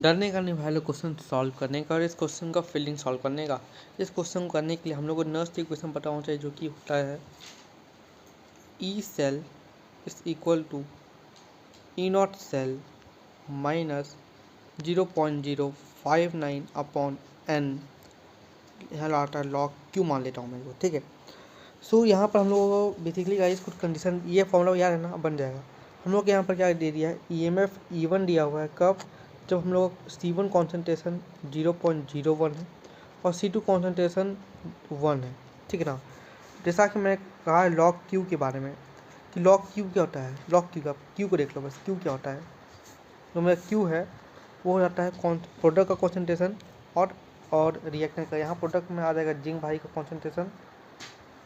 डरने का नहीं भाई लोग, क्वेश्चन सॉल्व करने का और इस क्वेश्चन का फील्डिंग सॉल्व करने का। इस क्वेश्चन को करने के लिए हम लोग को नर्स इक्वेशन पता होना चाहिए, जो कि होता है E cell is equal to E naught cell minus 0.059 upon N. यहाँ आता है लॉग क्यू, मान लेता हूँ मैं इसको, ठीक है। सो यहाँ पर हम लोगों को बेसिकली गाइस कुछ कंडीशन, ये फॉर्मूला याद है ना, बन जाएगा। हम लोग यहाँ पर क्या दे दिया है, ईएमएफ E1 दिया हुआ है कब, जब हम लोग C1 कॉन्सेंट्रेशन 0.01 है और C2 कॉन्सेंट्रेशन 1 है, ठीक है ना। जैसा कि मैंने कहा है लॉग क्यू के बारे में, कि लॉग क्यू क्या होता है, लॉग क्यू का क्यू को देख लो बस, क्यू क्या होता है। जो मेरा क्यू है वो हो जाता है प्रोडक्ट का कॉन्सेंट्रेशन और रिएक्टेंट का। यहाँ प्रोडक्ट में आ जाएगा जिंक भाई का कॉन्सेंट्रेशन,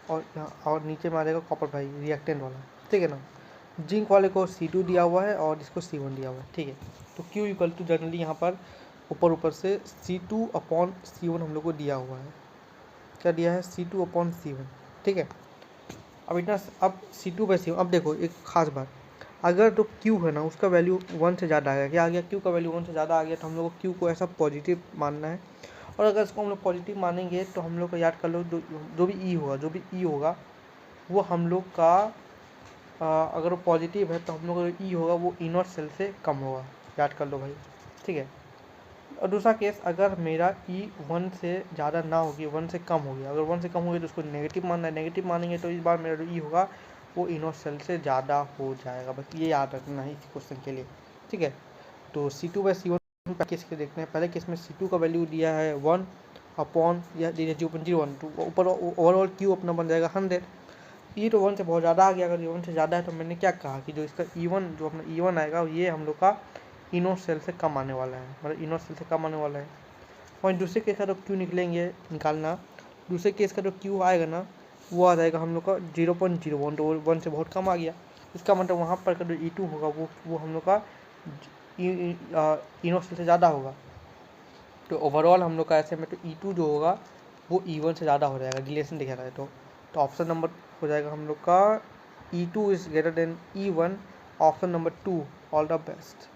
और यहाँ और नीचे में आ जाएगा कॉपर भाई रिएक्टेंट वाला, ठीक है ना। जिंक वाले को C2 दिया हुआ है और इसको C1 दिया हुआ है, ठीक है। तो Q इक्वल टू जनरली यहाँ पर ऊपर से C2/C1 हम लोग को दिया हुआ है। क्या दिया है, C2/C1, ठीक है। अब C2/C1, अब देखो एक खास बात, अगर तो Q है ना उसका वैल्यू 1 से ज़्यादा आ गया, क्या आ गया, Q का वैल्यू 1 से ज़्यादा आ गया, तो हम लोग को Q को ऐसा पॉजिटिव मानना है। और अगर इसको हम लोग पॉजिटिव मानेंगे तो हम लोग को याद कर लो, जो भी E होगा वो हम लोग का अगर वो पॉजिटिव है तो हम लोग का E होगा वो ई नॉट सेल से कम होगा, याद कर लो भाई, ठीक है। और दूसरा केस, अगर मेरा E 1 से ज़्यादा ना होगी, 1 से कम हो गया, अगर 1 से कम हो गया तो उसको नेगेटिव मानना है, नेगेटिव मानेंगे तो इस बार मेरा जो E होगा वो ई नॉट सेल से ज़्यादा हो जाएगा। बस ये याद रखना है इस क्वेश्चन के लिए, ठीक है। तो C2/C1 केस के देखते हैं। पहले केस में C2 का वैल्यू दिया है 1 अपॉन या 0.01, तो ऊपर ओवरऑल Q अपना बन जाएगा 100। E तो 1 से बहुत ज़्यादा आ गया, अगर E1 से ज़्यादा है तो मैंने क्या कहा कि जो इसका E1 जो अपना E1 आएगा ये हम लोग का ई नॉट सेल से कम आने वाला है, मतलब ई नॉट सेल से कम आने वाला है। और दूसरे केस का तो Q निकालना, दूसरे केस का जो Q आएगा ना वो आ जाएगा हम लोग का 0.01, तो 1 से बहुत कम आ गया। इसका मतलब वहाँ पर का जो E2 होगा वो हम लोग का ई नॉट सेल से ज़्यादा होगा। तो ओवरऑल हम लोग का ऐसे में तो E2 जो होगा वो E1 से ज़्यादा हो जाएगा, रिलेशन देखा जाए तो ऑप्शन नंबर हो जाएगा हम लोग का E2 is greater than E1, option number 2। All the best.